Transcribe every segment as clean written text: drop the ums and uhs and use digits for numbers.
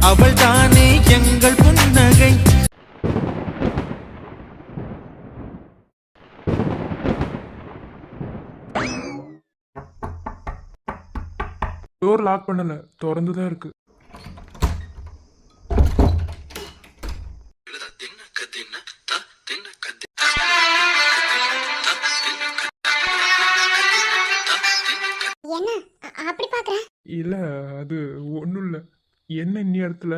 அவள் தானே எங்கள் புன்னகை. டோர் லாக் பண்ணல, திறந்துதான் இருக்கு. என்ன அப்படி பாக்குற? இல்ல, அது ஒண்ணும் இல்ல. என்ன இன்னி இடத்துல?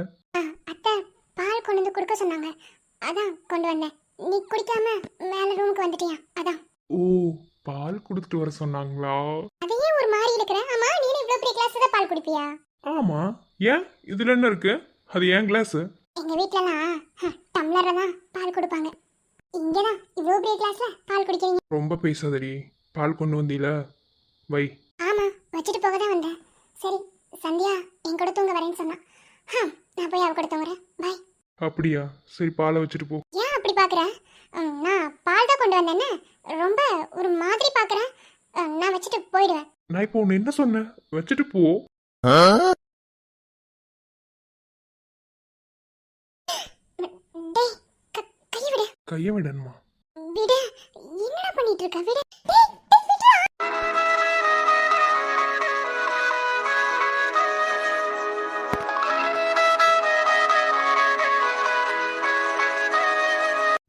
அத்தை பால் கொண்டு வந்து கொடுக்க சொன்னாங்க, அதான் கொண்டு வந்தேன். நீ குடிக்காம மேல ரூமுக்கு வந்துட்டியா, அதான். ஓ, பால் கொடுத்துட்டு வர சொன்னாங்களா? அதையே ஒரு மாதிரி இருக்கிற. ஆமா, நீ இவ்வளவு பெரிய கிளாஸ் தான் பால் குடிப்பியா? ஆமா, ஏன் இதுல என்ன இருக்கு? அது ஏன் கிளாஸ். எங்க வீட்லலாம் டம்ளர்ல தான் பால் கொடுப்பாங்க. இங்கதான் இவ்வளவு பெரிய கிளாஸ்ல பால் குடிக்கிறீங்க. ரொம்ப பேசாதடி. பால் கொண்டு வந்தீல, வை. ஆமா, வச்சுட்டு போக தான் வந்தேன். சரி, சந்தியா என் கூட தூங்க வரேன்னு சொன்னா. நான் போய் அவ கூட தூங்குறேன். பாய். அப்படியா? சரி, பாலை வச்சுட்டு போ. ஏன் அப்படி பாக்குற? நான் பால் தான் கொண்டு வந்தேன்னு ரொம்ப ஒரு மாதிரி பாக்குறேன். நான் வச்சுட்டு போயிடுவேன். நான் இப்போ உன்னை என்ன சொன்னேன்? வச்சுட்டு போ. டேய், கையை விடு. கைய விடணுமா? விடு. என்னடா பண்ணிட்டு இருக்க? விடு. டேய், விடுடா.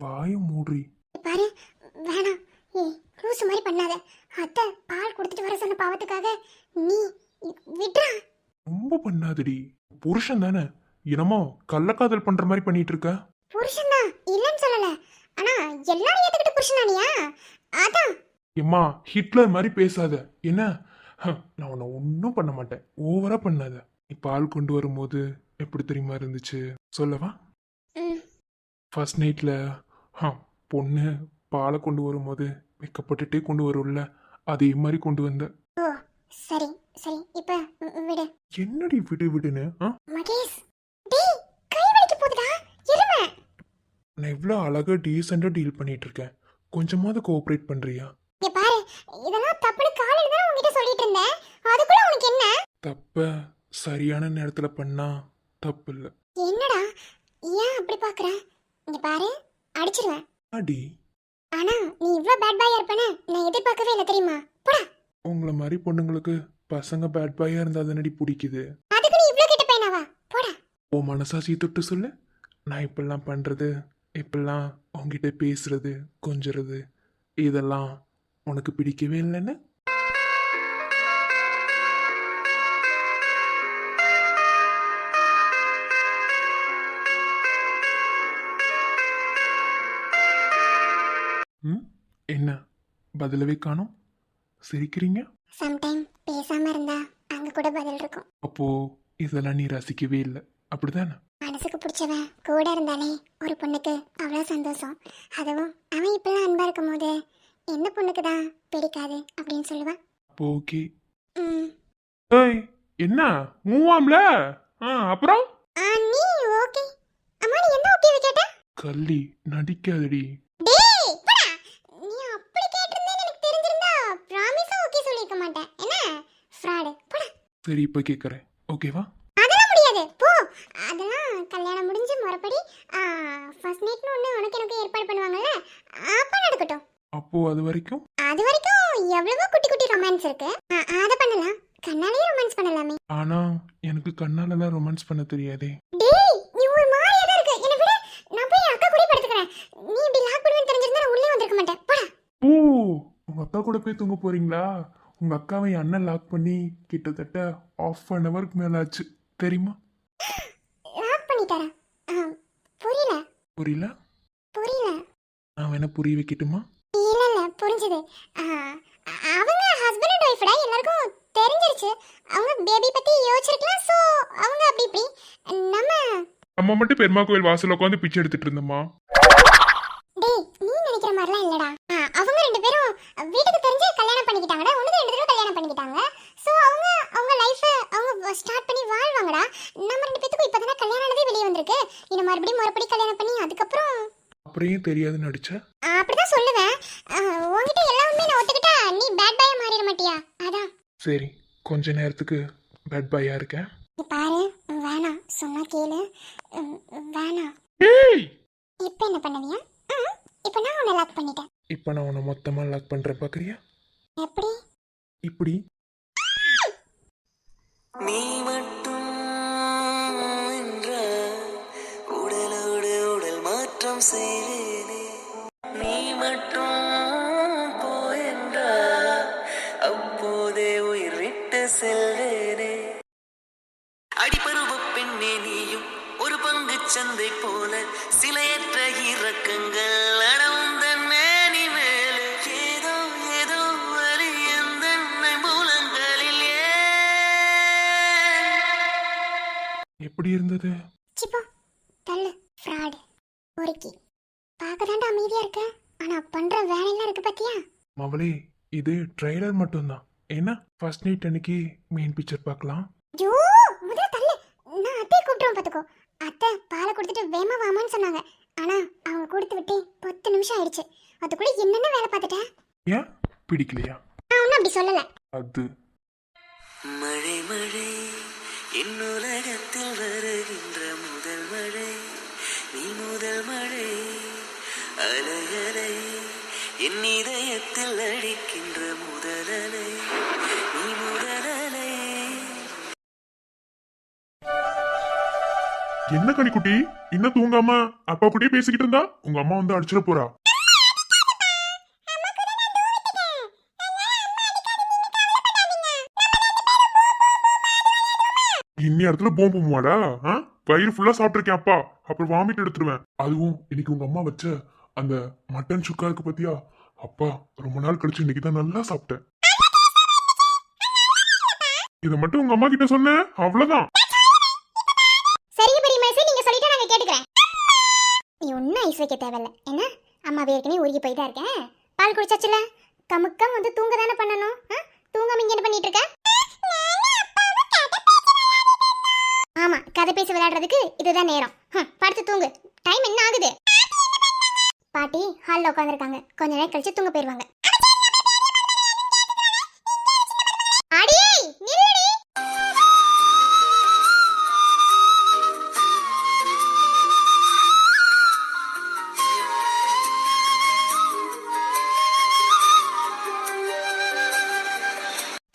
வாய மூடி. பாரு, வேணாம். ஏய், லூசு மாதிரி பண்ணாத. அத்தை பால் கொடுத்துட்டு வர சொன்ன பாவத்துக்காக நீ விடுறா. ரொம்ப பண்ணாதடி. புருஷன் தானே, என்னமோ கள்ளக்காதல் பண்ற மாதிரி பண்ணிட்டு இருக்க. புருஷன் தான் இல்லன்னு சொல்லல, ஆனா எல்லாரும் ஏத்துக்கிட்டு புருஷனானியா? அதான். எம்மா, ஹிட்லர் மாதிரி பேசாத என்ன. நான் உன்னை ஒன்றும் பண்ண மாட்டேன். ஓவரா பண்ணாத. நீ பால் கொண்டு வரும்போது எப்படி தெரியுமா இருந்துச்சு சொல்லவா? ஃபர்ஸ்ட் நைட்ல பொண்ணு பாலை கொண்டு வரும்போது வெக்கப்பட்டுட்டே கொண்டு வரும்ல, அதே மாதிரி கொண்டு வந்த. ஓ, சரி சரி, இப்ப விடு. என்னடி விடு விடுன்னு? மகேஷ், டேய், கை வலிக்க போகுதுடா, எருமை. நான் எவ்வளோ அழகா டீசெண்டா டீல் பண்ணிட்டு இருக்கேன். கொஞ்சமாவது கோஆப்ரேட் பண்றியா? இங்க பாரு, இதெல்லாம் தப்புன்னு காலையில தான் உன்கிட்ட சொல்லிட்டு இருந்தேன். அதுக்குள்ள உனக்கு என்ன? தப்ப சரியான நேரத்துல பண்ணா தப்பு இல்ல. என்னடா ஏன் அப்படி பாக்குற? இங்க பாரு, அடிச்சிருவேன். அடி. ஆனா நீ இவ்ளோ பேட் பாயா இருப்பேன்னு நான் எதிர்பார்க்கவே இல்லை, தெரியுமா? போடா. உங்களை மாதிரி பொண்ணுங்களுக்கு பசங்க பேட் பாயா இருந்தா தானடி பிடிக்குது. அதுக்கு நீ இவ்ளோ கிட்ட பையனாவா? போடா. ஓ மனசாட்சி தொட்டு சொல்லு. நான் இப்பெல்லாம் பண்றது, இப்பெல்லாம் உங்ககிட்ட பேசுறது, கொஞ்சறது, இதெல்லாம் உனக்கு பிடிக்கவே இல்லைன்னு? என்ன பதிலவே காணோம்? சிரிக்கிறீங்க? சம்டைம் பேசாம இருந்தா அங்க கூட பதில் இருக்கும். அப்போ இதெல்லாம் நீ ரசிக்கவே இல்லை, அப்படிதானே? மனசுக்கு பிடிச்சவன் கூட இருந்தாலே ஒரு பொண்ணுக்கு அவ்வளோ சந்தோஷம். அதுவும் அவன் இப்பெல்லாம் அன்பா இருக்கும் போது எந்த பொண்ணுக்கு தான் பிடிக்காது அப்படின்னு சொல்லுவான். அப்போ ஓகே. ஏய், என்ன மூவாம்ல? அப்புறம் நீ ஓகே. அம்மா, நீ எந்த ஓகேவை கேட்ட? கள்ளி நடிக்காதடி. டேய், போடா. நீ அப்படி கேட்டிருந்தேன்னு எனக்கு தெரிஞ்சிருந்தா ப்ராமிஸா ஓகே சொல்லிருக்க மாட்டேன். என்ன ஃப்ராட்? போடா. சரி, இப்போ கேட்குறேன், ஓகேவா? அதெல்லாம் முடியாது, போ. அதெல்லாம் கல்யாணம் முடிஞ்சு முறைப்படி ஃபர்ஸ்ட் நைட்னு ஒன்று உனக்கு எனக்கு ஏற்பாடு பண்ணுவாங்கல்ல, அப்போ நடக்கட்டும். அப்போ அது வரைக்கும் எவ்வளவோ குட்டி குட்டி ரொமான்ஸ் இருக்கு, அதை பண்ணலாம். கண்ணாலேயே ரொமான்ஸ் பண்ணலாமே. ஆனா எனக்கு கண்ணாலலாம் ரொமான்ஸ் பண்ண தெரியாதே. டேய், நீ ஒரு மாதிரியா தான் இருக்க. என்ன விட, நான் போய் அக்கா கூட படுத்துக்கிறேன். நீ இப்படி லாக் பண்ணுவேன்னு தெரிஞ்சிருந்தா நான் உள்ளே வந்திருக்க மாட்டேன். போடா. ஓ, உங்க அக்கா கூட போய் தூங்க போறீங்களா? உங்க அக்காவை என் அண்ணன் லாக் பண்ணி கிட்டத்தட்ட ½ மேல ஆச்சு தெரியுமா? லாக் பண்ணிட்டாரா? புரியல புரியல? புரியல. நான் வேணா புரிய வைக்கட்டுமா? இல்ல இல்ல, புரிஞ்சது. அவங்க ஹஸ்பண்ட் அண்ட் ஒய்ஃப்டா, எல்லாருக்கும் தெரிஞ்சிருச்சு. அவங்க பேபி பத்தி யோசிச்சிருக்கலாம். சோ அவங்க அப்படி இப்படி. நம்ம மட்டும் பெருமா கோயில் வாசல்ல உட்காந்து பிச்சை எடுத்துட்டு இருந்தோமா? டேய், நீ நினைக்கிற மாதிரிலாம் இல்லடா. அவங்க ரெண்டு பேரும் வீட்டுக்கு தெரிஞ்சு கல்யாணம் பண்ணிக்கிட்டாங்கடா. ஒண்ணுக்கு ரெண்டு தடவை கல்யாணம் பண்ணிக்கிட்டாங்க. சோ அவங்க லைஃப் அவங்க ஸ்டார்ட் பண்ணி வாழ்வாங்கடா. நம்ம ரெண்டு பேத்துக்கும் இப்பதானே கல்யாணம் ஆனதே வெளியே வந்திருக்கு. இன்னும் மறுபடியும் மறுபடி கல்யாணம் பண்ணி அதுக்கப்புறம் அப்புறம் தெரியாதுன்னு நடிச்ச? அப்படிதான் சொல்லுவேன். உன்கிட்ட எல்லாமே நான் ஒத்துக்கிட்டா நீ பேட் பாயா மாறிட மாட்டியா? அதான். சரி, கொஞ்ச நேரத்துக்கு பேட் பாயா இருக்கேன். பாரு, வேணாம், சொன்னா கேளு. வேணாம். ஏய் இப்போ என்ன பண்ணுவியா? இப்போ நான் உன்னை லாக் பண்ணிட்டேன். இப்போ நான் உன்னை மொத்தமாக லாக் பண்ணுறேன், பார்க்குறியா? எப்படி? இப்படி நீ மட்டும் என்ற உடலோடு உடல் மாற்றம் செய்வேனே, நீ மட்டும் போயென்ற அப்போதே உயிர் விட்டு செல்வேனே. அடிபருவ பெண்ணே நீயும் ஒரு பங்கு சந்தை போல சிலையற்ற இறக்கங்கள் அடவுந்த மேனி மேலே ஏதோ ஏதோ வலி எந்த மூலங்களில் எப்படி இருந்தது? சிப்போ தள்ளு. ஃப்ராடு பொறுக்கி. பார்க்க தாண்டா அமைதியா இருக்க, ஆனா பண்ற வேலையெல்லாம் இருக்கு பாத்தியா? மவளே, இது ட்ரைலர் மட்டும்தான். என்ன ஃபர்ஸ்ட் நைட் அன்னைக்கு மெயின் பிக்சர் பார்க்கலாம். ஐயோ முதல்ல தள்ளு. நான் அத்தையை கூப்பிட்டுருவோம் பார்த்துக்கோ. அத்தை பாலை கொடுத்துட்டு வேமா வாமான்னு சொன்னாங்க. ஆனா அவங்க கொடுத்து விட்டு 10 நிமிஷம் ஆயிடுச்சு. அதுக்குள்ள என்னென்ன வேலை பார்த்துட்டேன். ஏன் பிடிக்கலையா? நான் ஒன்றும் அப்படி சொல்லல. அது மழை மழை என் உலகத்தில் வருகின்ற முதல் மழை, நீ முதல் மழை. அலை அலை என் இதயத்தில் அடிக்கின்ற முதல் அலை, நீ முதல் அலை. என்ன கனிக்குட்டி, இன்னும் தூங்காம அப்பா கூடயே பேசிக்கிட்டு இருந்தா உங்க அம்மா வந்து அடிச்சிட போறா. இன்னி இடத்துல போம்புமாடா? வயிறு ஃபுல்லா சாப்பிட்டிருக்கேன் அப்பா, அப்புறம் வாமிட் எடுத்துருவேன். அதுவும் இன்னைக்கு உங்க அம்மா வச்ச அந்த மட்டன் சுக்கா இருக்கு பத்தியா அப்பா, ரொம்ப நாள் கழிச்சு இன்னைக்கு தான் நல்லா சாப்பிட்டேன். இதை மட்டும் உங்க அம்மா கிட்ட சொன்ன அவ்வளவுதான். சரிங்க பெரியம்மா, சரி நீங்க சொல்லிட்டா நாங்க கேட்டுக்கிறேன். நீ ஒன்னும் ஐஸ் வைக்க தேவையில்ல. என்ன அம்மா ஏற்கனவே உருகி போய் தான் இருக்கேன். பால் குடிச்சாச்சுல, கமுக்கம் வந்து தூங்க தானே பண்ணணும். தூங்காம இங்க என்ன பண்ணிட்டு இருக்க? ஆமா, கதை பேசி விளையாடுறதுக்கு இதுதான் நேரம். படுத்து தூங்கு. டைம் என்ன ஆகுது? பாட்டி ஹாலில் உட்காந்துருக்காங்க, கொஞ்ச நேரம் கழிச்சு தூங்க போயிருவாங்க. அடியே நில்லடி.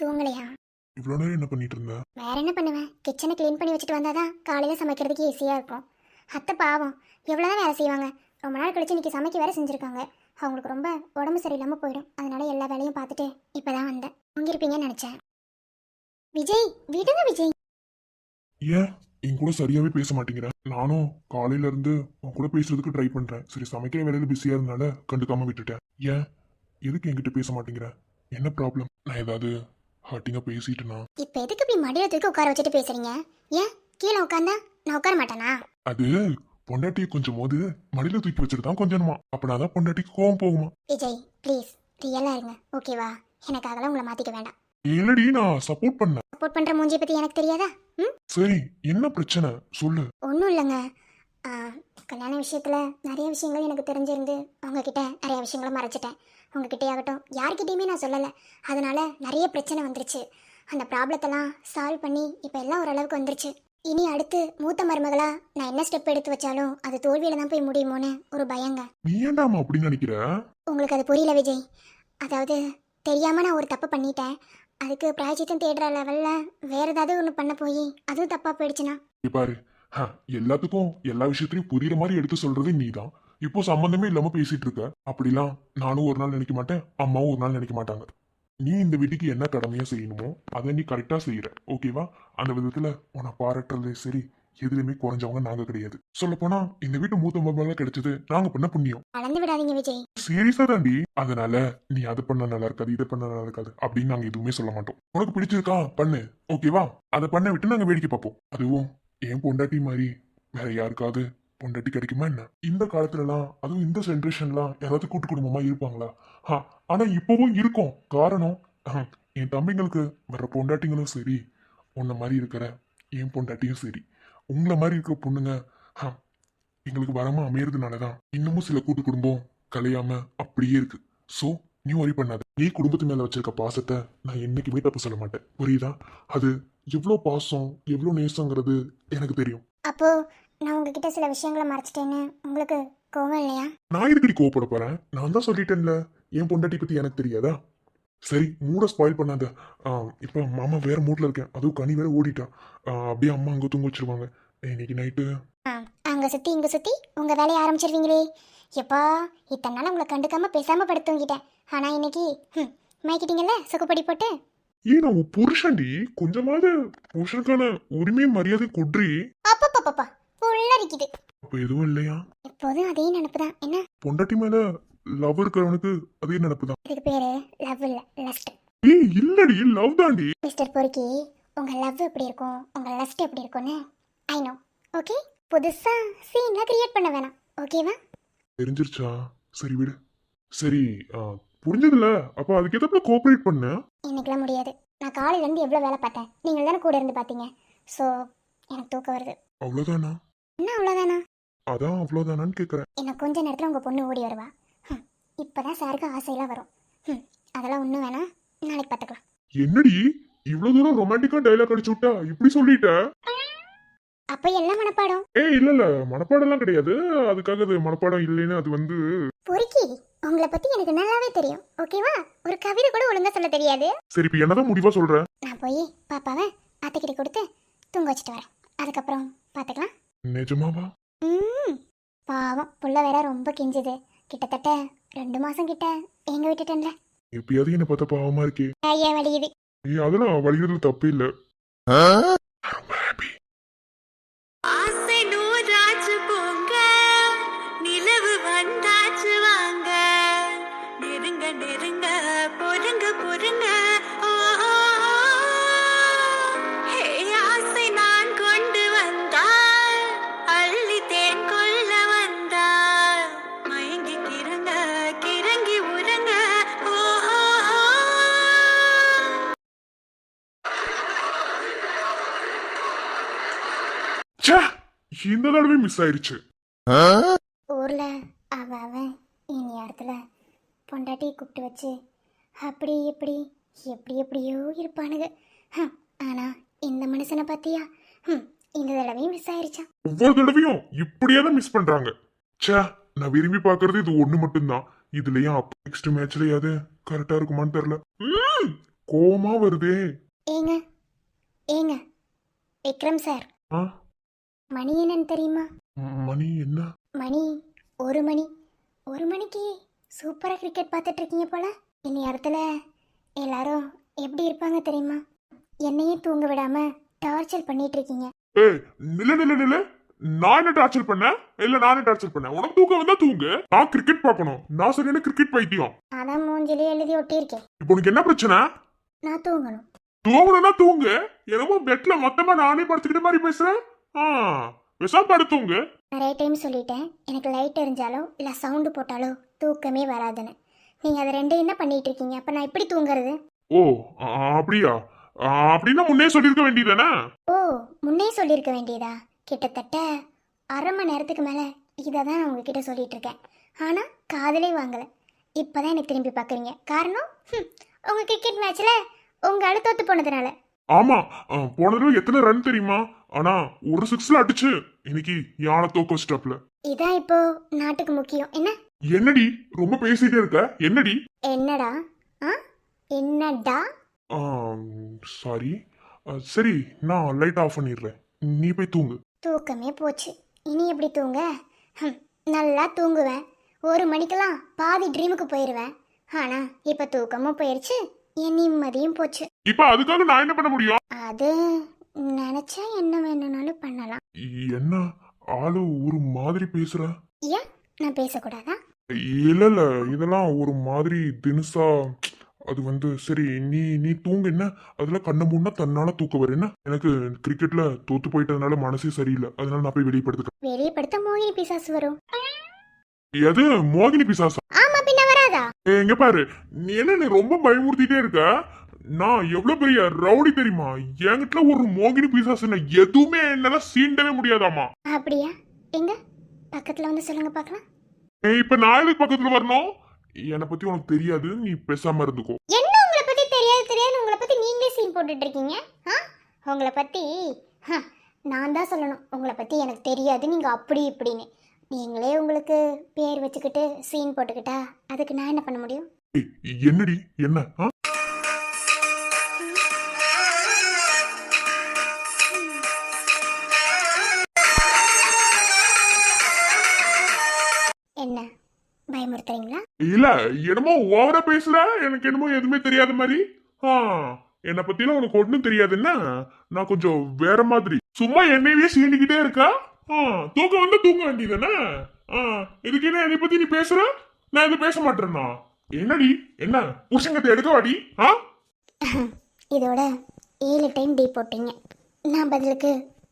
தூங்கலையா? இவ்வளவு நேரம் என்ன பண்ணிட்டு இருந்த? வேற என்ன பண்ணுவேன், கிச்சனை க்ளீன் பண்ணி வச்சுட்டு வந்தாதான் காலையில சமைக்கிறதுக்கு ஈஸியா இருக்கும். அத்தை பாவம் எவ்வளவுதான் வேலை செய்வாங்க. ரொம்ப நாள் கழிச்சு இன்னைக்கு சமைக்க வேற செஞ்சிருக்காங்க. அவங்களுக்கு ரொம்ப உடம்பு சரியில்லாம போயிடும். அதனால எல்லா வேலையும் பார்த்துட்டு இப்பதான் வந்தேன். தூங்கிருப்பீங்கன்னு நினைச்சேன். விஜய் விடுங்க விஜய். ஏன் என் கூட சரியாவே பேச மாட்டேங்கிறேன்? நானும் காலையில இருந்து உன் கூட பேசுறதுக்கு ட்ரை பண்றேன். சரி, சமைக்கிற வேலையில பிஸியா இருந்தனால கண்டுக்காம விட்டுட்டேன். ஏன் எதுக்கு என்கிட்ட பேச மாட்டேங்கிற? என்ன ப்ராப்ளம்? நான் ஏதாவது ஹாட்டிங்கா பேசிட்டேனா? இப்ப எதுக்கு இப்படி மடியில தூக்கி உட்கார வச்சுட்டு பேசுறீங்க? ஏன் கீழே உட்காந்தா நான் உட்கார மாட்டேனா? அது பொண்டாட்டியை கொஞ்சம் போது மடியில தூக்கி வச்சுட்டு தான் கொஞ்சமா, அப்படின்னாதான் பொண்டாட்டிக்கு கோவம் போகுமா? விஜய் ப்ளீஸ் ரியலா இருங்க, ஓகேவா? எனக்காகலாம் உங்களை மாத்திக்க வேண்டாம். இல்லடி, நான் சப்போர்ட் பண்ணேன். சப்போர்ட் பண்ற மூஞ்சியை பத்தி எனக்கு தெரியாதா? சரி, என்ன பிரச்சனை சொல்லு. ஒன்றும் இல்லைங்க. கல்யாண விஷயத்துல நிறைய விஷயங்கள் எனக்கு தெரிஞ்சிருந்து உங்ககிட்ட நிறைய விஷயங்களை மறைச்சிட்டேன். உங்ககிட்டே ஆகட்டும் யார்கிட்டயுமே நான் சொல்லலை. அதனால நிறைய பிரச்சனை வந்துருச்சு. அந்த ப்ராப்ளத்தெல்லாம் சால்வ் பண்ணி இப்போ எல்லாம் ஓரளவுக்கு வந்துருச்சு. இனி அடுத்து மூத்த மருமகளா நான் என்ன ஸ்டெப் எடுத்து வச்சாலும் அது தோல்வியில தான் போய் முடியுமோன்னு ஒரு பயங்க. நீ ஏண்டாமா அப்படின்னு நினைக்கிற? உங்களுக்கு அது புரியல விஜய். அதாவது தெரியாம நான் ஒரு தப்பு பண்ணிட்டேன். அதுக்கு பிராயச்சித்தம் தேடுற லெவல்ல வேற ஏதாவது ஒன்று பண்ண போய் அதுவும் தப்பா போயிடுச்சுன்னா? பாரு, எல்லாத்துக்கும் எல்லா விஷயத்தையும் புரியுற மாதிரி எடுத்து சொல்றது நீதான். இப்போ சம்பந்தமே இல்லாம பேசிட்டு இருக்க. அப்படிலாம் நானும் ஒரு நாள் நினைக்க மாட்டேன், அம்மாவும் ஒரு நாள் நினைக்க மாட்டாங்க. நீ இந்த வீட்டுக்கு என்ன கடமையா செய்யணுமோ அதை நீ கரெக்டா செய்யற, ஓகேவா? அந்த விதத்துல உன்னை பாராட்டுறதே சரி, எதுலையுமே குறைஞ்சவங்க நாங்க கிடையாது. சொல்ல போனா இந்த வீட்டு மூத்த மருமகளா கிடைச்சது நாங்க பண்ண புண்ணியம். அளந்து விடாதீங்க விஜய். சீரியஸா தாண்டி. அதனால நீ அதை பண்ண நல்லா இருக்காது, இதை பண்ண நல்லா இருக்காது அப்படின்னு நாங்க எதுவுமே சொல்ல மாட்டோம். உனக்கு பிடிச்சிருக்கா பண்ணு, ஓகேவா? அதை பண்ண விட்டு நாங்க வேடிக்கை பார்ப்போம். அதுவும் ஏன் பொண்டாட்டி மாதிரி வேற யாருக்காவது பொண்டாட்டி கிடைக்குமா என்ன? இந்த காலத்துலலாம், அதுவும் இந்த ஜென்ரேஷன்லாம் யாராவது கூட்டு குடும்பமா இருப்பாங்களா? ஆனா இப்பவும் இருக்கும். காரணம், என் தம்பிங்களுக்கு வர பொண்டாட்டிங்களும் சரி, உன்ன மாதிரி இருக்கிற என் பொண்டாட்டியும் சரி, உங்களை மாதிரி இருக்கிற பொண்ணுங்க எங்களுக்கு வரமா அமையறதுனாலதான் இன்னமும் சில கூட்டு குடும்பம் கலையாம அப்படியே இருக்கு. சோ நீ worry பண்ணாத. நீ குடும்பத்து மேல வச்சிருக்க பாசத்தை நான் என்னைக்குமே தப்பு சொல்ல மாட்டேன், புரியுதா? அது எவ்வளோ பாசம் எவ்வளோ நேசங்கிறது எனக்கு தெரியும். அப்போ நான் உங்ககிட்ட சில விஷயங்களை மறைச்சிட்டேன்னு உங்களுக்கு கோவம் இல்லையா? நான் எதுக்கடி கோவப்பட போறேன்? நான் தான் சொல்லிட்டேன்ல, என் பொண்டாட்டி பத்தி எனக்கு தெரியாதா? சரி, மூட ஸ்பாயில் பண்ணாத. இப்ப மாமா வேற மூட்ல இருக்கேன், அதுவும் கனி வேற ஓடிட்டா. அப்படியே அம்மா அங்க தூங்க வச்சிருவாங்க. இன்னைக்கு நைட்டு அங்க சுத்தி இங்க சுத்தி உங்க வேலையை ஆரம்பிச்சிருவீங்களே. எப்பா, இத்தனை நாள் உங்களை கண்டுக்காம பேசாம படுத்து தூங்கிட்டேன். ஆனா இன்னைக்கு மயக்கிட்டீங்கல்ல சுக்குப்படி போட்டு. ஏன் நான் உன் புருஷன்டி, கொஞ்சமாவது புருஷனுக்கான உரிமை மரியாதை குட்ரி. அப்பப்பப்பா புள்ள இருக்குது. அப்ப எதுவும் இல்லையா? எப்போதும் அதே நினைப்புதான். என்ன பொண்டாட்டி மேல லவ் இருக்கிறவனுக்கு அதே நினைப்புதான். இதுக்கு பேரு லவ் இல்ல, லஸ்ட். ஏய் இல்லடி, லவ் தாண்டி. மிஸ்டர் பொறுக்கி, உங்க லவ் எப்படி இருக்கும், உங்க லஸ்ட் எப்படி இருக்கும்னு ஐ நோ. ஓகே, புதுசா சீன்லாம் கிரியேட் பண்ண வேணாம். ஓகேவா? தெரிஞ்சிருச்சா? சரி விடு. சரி, புரிஞ்சதுல. அப்ப அதுக்கு எதப்ப கோஆபரேட் பண்ண? இன்னைக்கெல்லாம் முடியாது. நான் காலையில இருந்து எவ்வளவு வேலை பார்த்தேன், நீங்கள் தானே கூட இருந்து பார்த்தீங்க. ஸோ எனக்கு தூக்கம் வருது. அவ்வளவுதானா? என்ன அவ்வளோதானா? அதான் அவ்வளவுதானான்னு கேக்குறேன். இன்னும் கொஞ்ச நேரத்தில் உங்கள் பொண்ணு ஓடி வருவா. இப்போதான் சாருக்கு ஆசையெல்லாம் வரும். அதெல்லாம் ஒன்றும் வேணாம், நாளைக்கு பார்த்துக்கலாம். என்னடி இவ்வளவு தூரம் ரொமான்டிக்கா டைலாக் அடிச்சு விட்டா இப்படி சொல்லிட்ட? அப்போ எல்லாம் மனப்பாடம். ஏய் இல்ல இல்ல, மனப்பாடம் எல்லாம் கிடையாது. அதுக்காக அது மனப்பாடம் இல்லைன்னு அது வந்து. பொறுக்கி, உங்களை பற்றி எனக்கு நல்லாவே தெரியும். ஓகேவா? ஒரு கவிதை கூட ஒழுங்கா சொல்ல தெரியாது. சரி, இப்ப என்னதான் முடிவா சொல்ற? நான் போய் பாப்பாவை அத்தைக்கிட்ட கொடுத்து தூங்க வச்சுட்டு வரேன். அதுக்கப்புறம் பார்த்துக்கலாம். நிஜமாவா? பாவம் புள்ள வேற ரொம்ப கெஞ்சுது. கிட்டத்தட்ட 2 மாசம் கிட்ட எங்க விட்டுட்டேன்ல. எப்பயாவது என்ன பார்த்தா பாவமா இருக்கே. ஐயா வலியுது. ஏய் அதெல்லாம் வலிக்கிறதுல தப்பே இல்ல. ஆசை நூறாச்சு போங்க, நிலவு வந்தாச்சு வாங்க, நெருங்க நெருங்க பொறுங்க பொறுங்க. ஓ, ஓ, ஓ. ஹே, ஆசை நான் கொண்டு வந்தால் அள்ளி தேன் கொள்ள வந்தால் மயங்கி கிறங்க கிறங்கி உறங்க. ஓ, ஓ, ஓ. ச்சே, இந்த தடவை மிஸ் ஆயிருச்சு. ஊர்ல அவன் இனி இடத்துல பொண்டாட்டியை கூப்பிட்டு வச்சு அப்படி இப்படி எப்படி எப்படியோ இருப்பானுங்க. ஆனா இந்த மனுஷனை பார்த்தியா? இந்த தடவையும் மிஸ் ஆயிருச்சான். ஒவ்வொரு தடவையும் இப்படியே தான் மிஸ் பண்றாங்க. ச்சே, நான் விரும்பி பாக்குறது இது ஒண்ணு மட்டும்தான். இதுலயும் அப்ப நெக்ஸ்ட் மேட்ச்லயாவது கரெக்டா இருக்குமான்னு தெரியல. கோவமா வருதே. ஏங்க ஏங்க விக்ரம் சார், ஆ, மணி என்னன்னு தெரியுமா? மணி என்ன? மணி 1 மணி. 1 மணிக்கு சூப்பரா கிரிக்கெட் பார்த்துட்டு இருக்கீங்க போல. இனி இடத்துல எல்லாரும் எப்படி இருப்பாங்க தெரியுமா? என்னையும் தூங்க விடாம டார்ச்சர் பண்ணிட்டு இருக்கீங்க. ஏய் நில நில நில, நான் என்ன டார்ச்சர் பண்ண? இல்ல நானே டார்ச்சர் பண்ண? உனக்கு தூக்கம் வந்தா தூங்கு, நான் கிரிக்கெட் பார்க்கணும். நான் சரியான கிரிக்கெட் பைத்தியம். அதான் மூஞ்சிலே எழுதி ஒட்டியிருக்கேன். இப்போ உனக்கு என்ன பிரச்சனை? நான் தூங்கணும். தூங்கணும்னா தூங்கு. என்னமோ பெட்ல மொத்தமா நானே படுத்துக்கிட்ட மாதிரி பேசுறேன். விஷம் படுத்துங்க. நிறைய டைம் சொல்லிட்டேன், எனக்கு லைட் எரிஞ்சாலோ இல்லை சவுண்டு போட்டாலோ தூக்கமே வராதுன்னு. நீங்கள் அதை ரெண்டையும் என்ன பண்ணிட்டு இருக்கீங்க? அப்போ நான் எப்படி தூங்குறது? ஓ அப்படியா? அப்படின்னா முன்னே சொல்லியிருக்க வேண்டியதானே? ஓ, முன்னே சொல்லியிருக்க வேண்டியதா? கிட்டத்தட்ட 1/2 மணி நேரத்துக்கு மேலே இதை தான் நான் உங்ககிட்ட சொல்லிட்டு இருக்கேன். ஆனால் காதலே வாங்கலை. இப்போ தான் எனக்கு திரும்பி பார்க்குறீங்க. காரணம் உங்கள் கிரிக்கெட் மேட்ச்சில் உங்கள் ஆளு தோத்து போனதுனால. ஆமா, போன தடவை எத்தனை ரன் தெரியுமா? ஆனா ஒரு 6ல அடிச்சு இன்னைக்கு யானை தோக்க வச்சிட்டாப்ல. இதான் இப்போ நாட்டுக்கு முக்கியம். என்ன என்னடி ரொம்ப பேசிட்டே இருக்க? என்னடி? என்னடா? என்னடா? சாரி. சரி, நான் லைட் ஆஃப் பண்ணிடுறேன், நீ போய் தூங்கு. தூக்கமே போச்சு. இனி எப்படி தூங்க? நல்லா தூங்குவேன். 1 மணிக்கெல்லாம் பாதி ட்ரீமுக்கு போயிடுவேன். ஆனா இப்ப தூக்கமும் போயிடுச்சு, என் நிம்மதியும் போச்சு. இப்ப அதுக்காக நான் என்ன பண்ண முடியும்? அது நினைச்சா என்ன வேணும்னாலும் பண்ணலாம். என்ன ஆளு ஒரு மாதிரி பேசுற? ஏன் நான் பேசக்கூடாதா? இல்ல இல்ல, இதெல்லாம் ஒரு மாதிரி தினுசா. அது வந்து சரி, நீ நீ தூங்க. என்ன அதுல கண்ண மூடனா தன்னால தூக்க வர? என்ன எனக்கு கிரிக்கெட்ல தோத்து போயிட்டதுனால மனசே சரியில்லை, அதனால நான் போய் வெளியே படுத்துக்கிறேன். வெளியே படுத்த மோகினி பிசாசு வரும். எது மோகினி பிசாசா? ஆமா, பின்ன வராதா? எங்க பாரு, நீ என்ன நீ ரொம்ப பயமுறுத்திட்டே இருக்க. நான் எவ்வளவு பெரிய ரவுடி தெரியுமா? என்கிட்ட ஒரு மோகினி பிசாசுன்னு எதுவுமே என்னால சீண்டவே முடியாதாமா. அப்படியா? எங்க பக்கத்துல வந்து சொல்லுங்க பார்க்கலாம். இப்ப நான் எதுக்கு பக்கத்துல வரணும்? என்னை பத்தி உனக்கு தெரியாது, நீ பேசாம இருந்துக்கோ. என்ன உங்களை பத்தி தெரியாது தெரியாது உங்களை பத்தி நீங்களே சீன் போட்டுட்டு இருக்கீங்க? உங்களை பத்தி நான் தான் சொல்லணும் உங்களை பற்றி எனக்கு தெரியாது நீங்கள் அப்படி இப்படின்னு. நீங்களே உங்களுக்கு பேர் வச்சுக்கிட்டு சீன் போட்டுக்கிட்டா அதுக்கு நான் என்ன பண்ண முடியும்? என்னடி என்ன என்ன பயமுறுத்துறீங்களா? இல்ல என்னமோ ஓவரா பேசுற, எனக்கு என்னமோ எதுவுமே தெரியாத மாதிரி. என்னை பத்திலாம் உனக்கு ஒண்ணும் தெரியாதுன்னா நான் கொஞ்சம் வேற மாதிரி. சும்மா என்னையவே சீண்டிக்கிட்டே இருக்கா. தூங்க வந்தா தூங்க வேண்டியதானே. இதுக்கு என்ன என்னை பத்தி நீ பேசுற? நான் எதுவும் பேச மாட்டேன்னா என்னடி என்ன புருஷங்கத்தை எடுக்க வாடி. இதோட 7 டைம் டீ போட்டீங்க, நான் பதிலுக்கு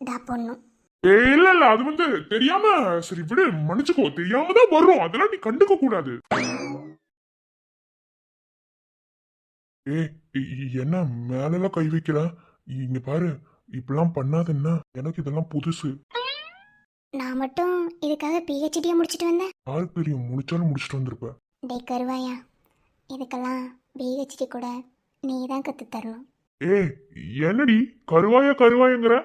டா போடணும். இல்ல இல்ல அது வந்து தெரியாம. சரி விடு, மன்னிச்சுக்கோ. தெரியாம தான் வரும், அதெல்லாம் நீ கண்டுக்க கூடாது. என்ன மேலெல்லாம் கை வைக்கல? இங்க பாரு, இப்பெல்லாம் பண்ணாதுன்னா எனக்கு இதெல்லாம் புதுசு. நான் மட்டும் இதுக்காக பிஹெச்டியை முடிச்சிட்டு வந்தேன். யாரு தெரியும், முடிச்சாலும் முடிச்சிட்டு வந்திருப்ப. டே கருவாயா, இதுக்கெல்லாம் பிஹெச்டி கூட நீ தான் கத்து தரணும். என்னடி கருவாயா கருவாயங்கிற?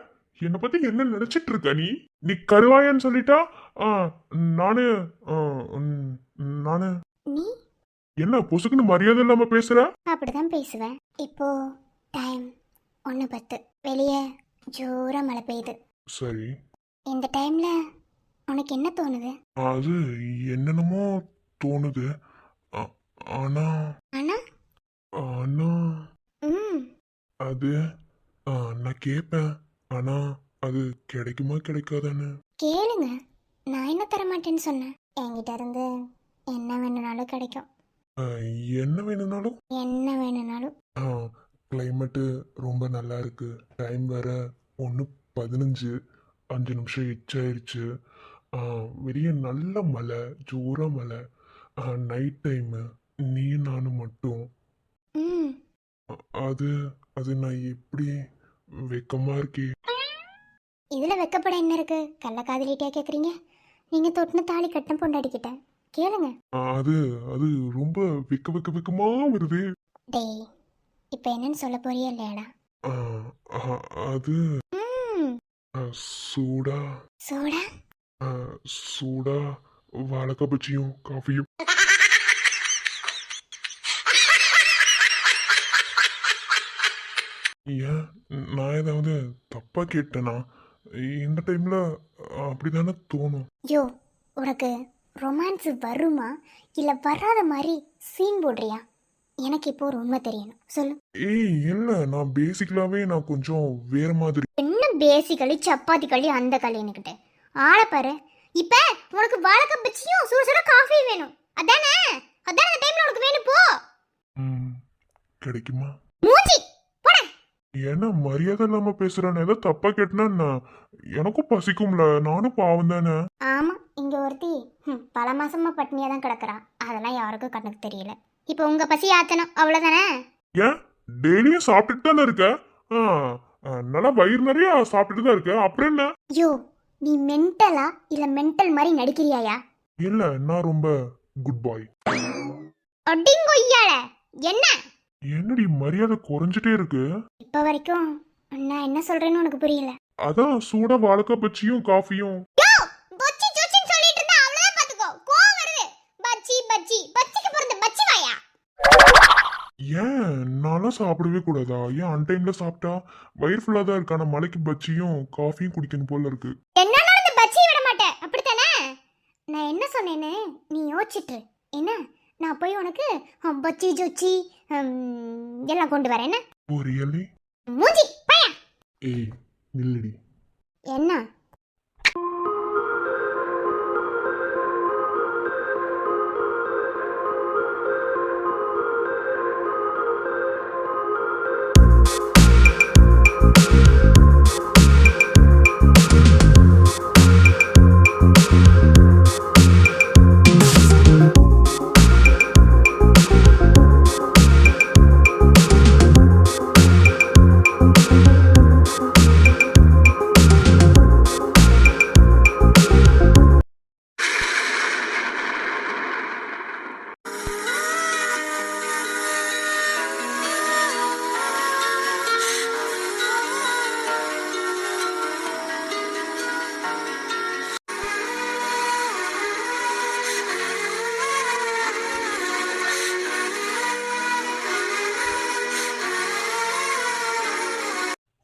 என்னை பத்தி என்ன நினைச்சிட்டு இருக்க நீ? நீ கருவாயன்னு சொல்லிட்டா நானு நானு நீ என்ன பொசுக்குன்னு மரியாதை இல்லாம பேசுற? அப்படிதான் பேசுவேன். இப்போ டைம் 1:10, வெளியே ஜோரா மழை பெய்யுது. சரி, இந்த டைம்ல உனக்கு என்ன தோணுது? அது என்னென்னமோ தோணுது. ஆனா ஆனா ஆனா அது நான் கேட்பேன். ஆனா அது கிடைக்குமா கிடைக்காதான்னு கேளுங்க. நான் என்ன தர மாட்டேன்னு சொன்னேன்? என்கிட்ட இருந்து என்ன வேணும்னாலும் கிடைக்கும். என்ன வேணும்னாலும்? என்ன வேணும்னாலும். கிளைமேட்டு ரொம்ப நல்லா இருக்கு. டைம் வேற 1:15, 5 நிமிஷம் எச்சாயிருச்சு. வெளியே நல்ல மழை, ஜோரா மழை. நைட் டைமு, நீ நானும் மட்டும். அது அது நான் எப்படி வெக்கமா இருக்கே. இதுல வெக்கப்பட என்ன இருக்கு? கள்ள காதலிட்டியா கேக்குறீங்க? நீங்க தொட்டுன தாலி கட்டம் பொண்டாடிக்கிட்ட கேளுங்க. அது அது ரொம்ப வெக்கமா வருது. டேய், இப்ப என்னன்னு சொல்ல போறியா இல்லையாடா? அது சூடா சூடா சூடா வாழைக்காய் பச்சியும் காஃபியும். ஏன் நான் ஏதாவது தப்பா கேட்டேனா? இந்த டைம்ல அப்படிதானே தோணும். யோ, உனக்கு ரொமான்ஸ் வருமா இல்ல வராத மாதிரி சீன் போடுறியா? எனக்கு இப்போ ஒரு உண்மை தெரியணும், சொல்லு. இல்ல, நான் பேசிக்கலாவே நான் கொஞ்சம் வேற மாதிரி. என்ன பேசிக்கலி சப்பாத்தி களி அந்த களி எனக்கிட்ட ஆளை பாரு. இப்ப உனக்கு வாழைக்காய் பச்சியும் சுட சுட காஃபியும் வேணும், அதானே? அதானே அந்த டைம்ல உனக்கு வேணும். போ. கிடைக்குமா? மூஞ்சி போட. என்ன மரியாதை இல்லாம பேசுறானே? ஏதோ தப்பா கேட்டனா எனக்கும் பசிக்கும்ல, நானும் பாவம் தானே. ஆமா, இங்க ஒருத்தி பல மாசமா பட்னியா தான் கிடக்குறா. அதெல்லாம் யாருக்கும் கண்ணுக்கு தெரியல. இப்போ உங்க பசி ஆத்தணும், அவ்வளவுதானே? ஏன் டெய்லியும் சாப்பிட்டுட்டு தானே இருக்க? நல்லா வயிறு நிறைய சாப்பிட்டுட்டு தான் இருக்க, அப்புறம் என்ன? யோ, நீ மென்டலா இல்ல மென்டல் மாதிரி நடிக்கிறியாயா? இல்ல, நான் ரொம்ப குட் பாய். அடிங்கொய்யால என்ன? என்னடி மரியாதை குறைஞ்சிட்டே இருக்கு? இப்ப வரைக்கும் நான் என்ன சொல்றேன்னு உனக்கு புரியல. அதான் சூடா வாழைக்காய் பச்சியும் காஃபியும். பச்சி ஜொச்சின்னு சொல்லிட்டு இருந்தா அவ்வளவுதான், பாத்துக்கோ. கோவம் வருது. பச்சி பச்சி பச்சிக்கு பிறந்த பச்சி வாயா. ஏன் நான்லாம் சாப்பிடவே கூடாதா? ஏன் அன்டைம்ல சாப்பிட்டா வயிறு ஃபுல்லா தான் இருக்கான? மலைக்கு பச்சியும் காஃபியும் குடிக்கணும் போல இருக்கு. என்னால இந்த பச்சி விட மாட்டேன், அப்படித்தானே? நான் என்ன சொன்னேன்னு நீ யோசிச்சுட்டு என்ன? நான் போய் உனக்கு பச்சி ஜொச்சி எல்லாம் கொண்டு வரேன். என்ன ரியலி? மூஞ்சி பையா. ஏய் நில்லடி. என்ன?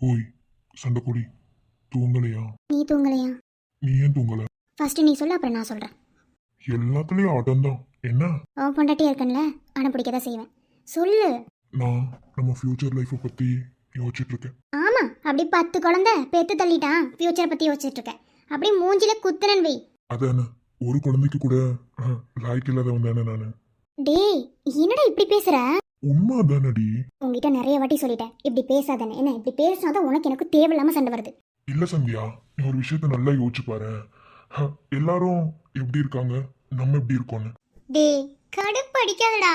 ஓய் சண்டைக்கொடி, தூங்கலையா? நீ தூங்கலையா? நீ ஏன் தூங்கல? ஃபர்ஸ்ட் நீ சொல்லு, அப்புறம் நான் சொல்றேன். எல்லாத்துலயும் ஆட்டம்தான். என்ன? அவன் பொண்டாட்டியா இருக்கேன்ல, அடம் பிடிக்கதான் செய்வேன். சொல்லு. நான் நம்ம ஃபியூச்சர் லைஃப்பை பத்தி யோசிச்சுட்டு இருக்கேன். ஆமா, அப்படி 10 குழந்தை பெத்து தள்ளிட்டான், ஃபியூச்சரை பத்தி யோசிச்சுட்டு இருக்கேன். அப்படி மூஞ்சில குத்துனன் வை. அதானே, ஒரு குழந்தைக்கு கூட லாய்க்கு இல்லாதவன் தானே நானு. டேய், என்னடா இப்படி பேசுற? உண்மை தானடி. உங்ககிட்ட நிறைய வாட்டி சொல்லிட்டேன், இப்படி பேசாதானே. என்ன இப்படி பேசினாதான் உனக்கு எனக்கு தேவையில்லாம சண்டை வருது. இல்ல சந்தியா, நீ ஒரு விஷயத்த நல்லா யோசிச்சு பாரு. எல்லாரும் எப்படி இருக்காங்க, நம்ம எப்படி இருக்கோன்னு. டேய், கடுப்பு அடிக்காதடா.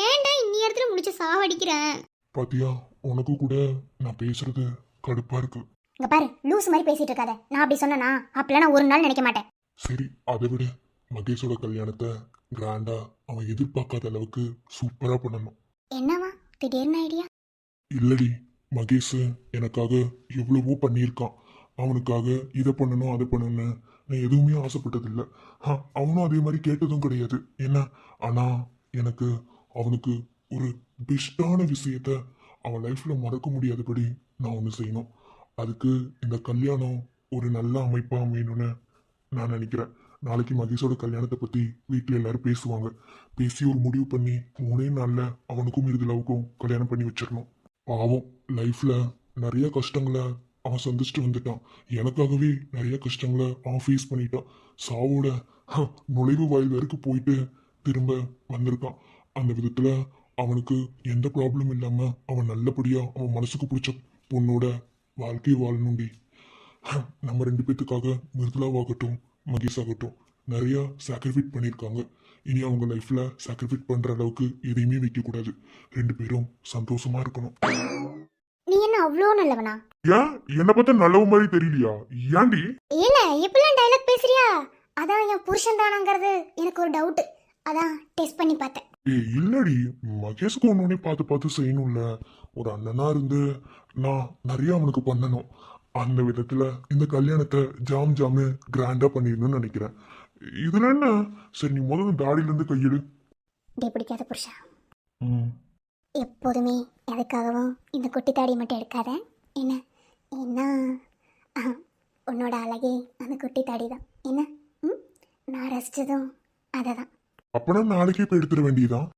ஏன்டா இன்னி இடத்துல முடிச்சு சாவடிக்கிறேன்? பாத்தியா, உனக்கு கூட நான் பேசுறது கடுப்பா இருக்கு. இங்க பாரு, லூஸ் மாதிரி பேசிட்டு இருக்காத. நான் அப்படி சொன்னா அப்படிலாம் நான் ஒரு நாள் நினைக்க மாட்டேன். சரி, அதை விட மகேஷோட கல்யாணத்தை கிராண்டா அவன் எதிர்பார்க்காத அளவுக்கு சூப்பரா பண்ணணும். என்னவா திடீர்னு ஐடியா? இல்லடி, மகேஷ் எனக்காக எவ்வளவோ பண்ணியிருக்கான். அவனுக்காக இதை பண்ணணும் அதை பண்ணணும்னு நான் எதுவுமே ஆசைப்பட்டதில்லை. அவனும் அதே மாதிரி கேட்டதும் கிடையாது என்ன. ஆனா எனக்கு அவனுக்கு ஒரு பெஸ்டான விஷயத்த அவன் லைஃப்ல மறக்க முடியாதபடி நான் ஒன்று செய்யணும். அதுக்கு இந்த கல்யாணம் ஒரு நல்ல அமைப்பா அமையணும்னு நான் நினைக்கிறேன். நாளைக்கு மகேஷோட கல்யாணத்தை பத்தி வீட்டில் எல்லாரும் பேசுவாங்க. பேசி ஒரு முடிவு பண்ணி 3 நாள்ல அவனுக்கும் மிருதுலாவுக்கும் கல்யாணம் பண்ணி வச்சிடணும். பாவம், லைஃப்ல நிறைய கஷ்டங்களை அவன் சந்திச்சுட்டு வந்துட்டான். எனக்காகவே நிறைய கஷ்டங்களை அவன் ஃபேஸ் பண்ணிட்டான். சாவோட நுழைவு வாயில் வரைக்கும் போயிட்டு திரும்ப வந்திருக்கான். அந்த விதத்துல அவனுக்கு எந்த ப்ராப்ளம் இல்லாம அவன் நல்லபடியா அவன் மனசுக்கு பிடிச்ச பொண்ணோட வாழ்க்கையை வாழணுண்டி. நம்ம 2 பேத்துக்காக மிருதுலாவாகட்டும் மகேஷ் ஆகட்டும் நிறைய சாக்ரிஃபைட் பண்ணியிருக்காங்க. இனி அவங்க லைஃப்ல சாக்ரிஃபைட் பண்ற அளவுக்கு எதையுமே வைக்க கூடாது. 2 பேரும் சந்தோஷமா இருக்கணும். நீ என்ன அவ்வளோ நல்லவனா? ஏன் என்ன பார்த்தா நல்லவ மாதிரி தெரியலையா? ஏன்டி? ஏல எப்படிலாம் டைலாக் பேசுறியா? அதான் என் புருஷன் தானாங்கிறது எனக்கு ஒரு டவுட். அதான் டெஸ்ட் பண்ணி பார்த்தேன். இல்லடி, மகேஷ்க்கு ஒன்னொன்னே பார்த்து பார்த்து செய்யணும்ல. ஒரு அண்ணனா இருந்து நான் நிறைய அவனுக்கு பண்ணணும். அந்த விதத்துல இந்த கல்யாணத்தை ஜாம் ஜாமு கிராண்டா பண்ணிடணும்னு நினைக்கிறேன். இதுல என்ன? சரி, நீ முதல்ல தாடியில இருந்து கையெடு. டே பிடிக்காத புருஷா, எப்போதுமே எதுக்காகவும் இந்த குட்டி தாடி மட்டும் எடுக்காத என்ன. ஏன்னா உன்னோட அழகே அந்த குட்டி தாடி தான் என்ன. நான் ரசிச்சதும் அதை தான். அப்பனா நாளைக்கே போய் எடுத்துட வேண்டியதான்.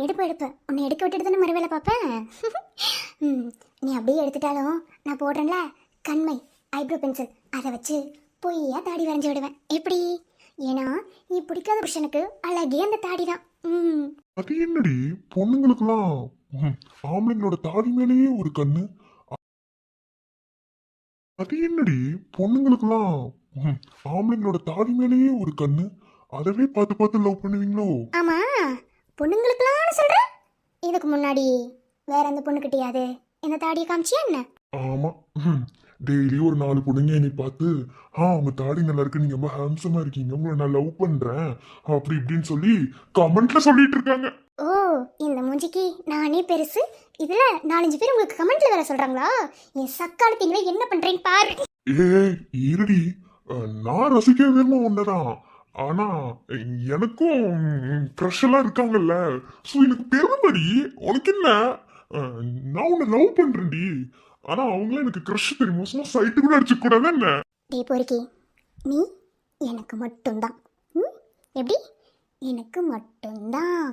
எடுப்பு உன்னை எடுக்க விட்டுட்டு தானே மறுவேளை பார்ப்பேன். நீ அப்படியே எடுத்துட்டாலும் நான் போடுறேன்ல கண்மை ஐப்ரோ பென்சில், அதை வச்சு பொய்யா தாடி வரைஞ்சி விடுவேன். எப்படி? ஏன்னா நீ பிடிக்காத புருஷனுக்கு அழகே அந்த தாடி தான். அது என்னடி, பொண்ணுங்களுக்குலாம் ஆம்பளைங்களோட தாடி மேலேயே ஒரு கண்ணு. அது என்னடி, பொண்ணுங்களுக்குலாம் ஆம்பளைங்களோட தாடி மேலேயே ஒரு கண்ணு. அதவே பார்த்து பார்த்து லவ் பண்ணுவீங்களோ? ஆமா, பொண்ணுங்களுக்குலாம் சொல்ற. இதுக்கு முன்னாடி வேற எந்த பொண்ணுக்கிட்டையாவது இந்த தாடியை காமிச்சியா என்ன? ஆமா, டெய்லி ஒரு 4 பொண்ணுங்க என்னை பார்த்து உங்க தாடி நல்லா இருக்கு, நீங்க ரொம்ப ஹேண்ட்ஸமா இருக்கீங்க, உங்களை நான் லவ் பண்றேன் அப்படி இப்படின்னு சொல்லி கமெண்ட்ல சொல்லிட்டு இருக்காங்க. ஓ, இந்த மூஞ்சிக்கு நானே பெருசு, இதுல 4-5 பேர் உங்களுக்கு கமெண்ட்ல வேற சொல்றாங்களா? என் சக்காலத்தீங்களா என்ன பண்றேன்னு பாரு. இருடி, நான் ரசிக்கிறது ஒண்ணுதான். ஆனா எனக்கும் க்ரஷ் எல்லாம் இருக்காங்கல்ல. சோ எனக்கு பெருமைடி. உனக்கு என்ன, நான் உன்னை லவ் பண்றேன்டி. ஆனா அவங்கள எனக்கு க்ரஷ் தெரியுமா? சும்மா சைட்டு கூட அடிச்சு கூடாது என்ன. டேய் பொறுக்கி, நீ எனக்கு மட்டும்தான். எப்படி? எனக்கு மட்டும்தான்.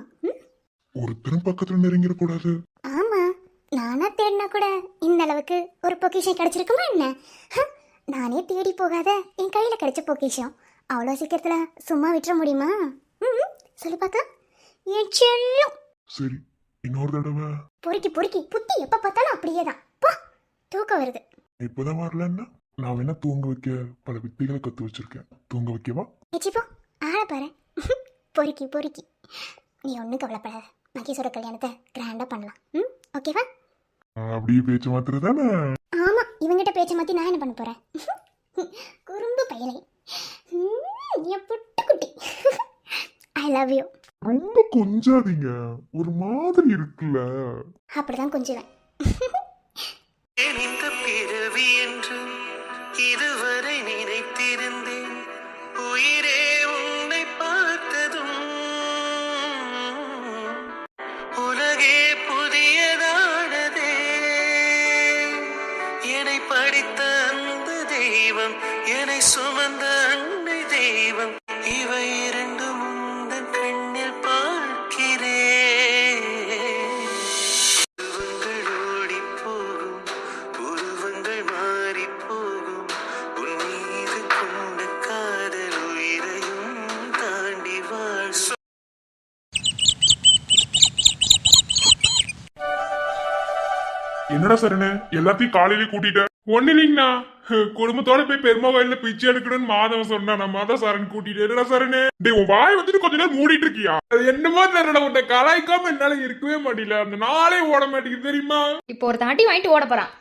ஒருத்தரும் பக்கத்துல நெருங்கிட கூடாது. ஆமா, நானா தேடினா கூட இந்த அளவுக்கு ஒரு பொக்கிஷம் கிடைச்சிருக்குமா என்ன? நானே தேடி போகாத என் கையில கிடைச்ச பொக்கிஷம் அவ்வளோ சீக்கிரத்துல சும்மா விட்டுற முடியுமா? சொல்லி பார்க்கலாம் என் செல்லும். சரி, இன்னொரு தடவை. பொறுக்கி புத்தி எப்ப பார்த்தாலும் அப்படியே தான். போ, தூக்கம் வருது. இப்பதான் வரலன்னா நான் வேணா தூங்க வைக்க பல வித்தைகளை கத்து வச்சிருக்கேன். தூங்க வைக்கவா? நிச்சயப்போ, ஆள பாரு. பொறுக்கி நீ ஒன்றும் கவலைப்படாத. மகேஷோட கல்யாணத்தை கிராண்டா பண்ணலாம். ஓகேவா? அப்படியே பேச்சு மாத்திர தானே. ஆமா, இவங்கிட்ட பேச்ச மாத்தி நான் என்ன பண்ண போறேன்? குறும்பு பயலை, என் புட்டு குட்டி. I love you. ரொம்ப கொஞ்சாதீங்க, ஒரு மாதிரி இருக்குல்ல. அப்படிதான் கொஞ்சுவேன். இந்த பிறவி என்று இதுவரை நினைத்திருந்தேன். உயிரே உன்னை பார்த்ததும் உலகே புதியதானதே. தெய்வம் என்னை சுமந்த அன்னை தெய்வம் இவை இரண்டும் உந்தன் கண்ணில் பார்க்கிறேன் உருவங்கள் ஓடி போகும் உருவங்கள் மாறி போகும் உன் மீது கொண்ட காதல் உயிரையும் தாண்டி வாழ் என்னடா சரணு எல்லாத்தையும் காலையிலே கூட்டிட்ட ஒண்ணு இல்லைங்கண்ணா குடும்பத்தோட போய் பெருமா கோயில்ல பிச்சை எடுக்கணும்னு மாதவன் சொன்னா நம்ம தான் சரண் கூட்டிட்டு என்னடா சரணு டேய் உன் வாய் வந்துட்டு கொஞ்ச நேரம் மூடிட்டு இருக்கியா அது என்னமோ தெரியல உன்னை கலாய்க்காம என்னால இருக்கவே மாட்டேல அந்த நாளே ஓட மாட்டேங்குது தெரியுமா இப்போ ஒரு தாட்டி வாங்கிட்டு ஓட போறான்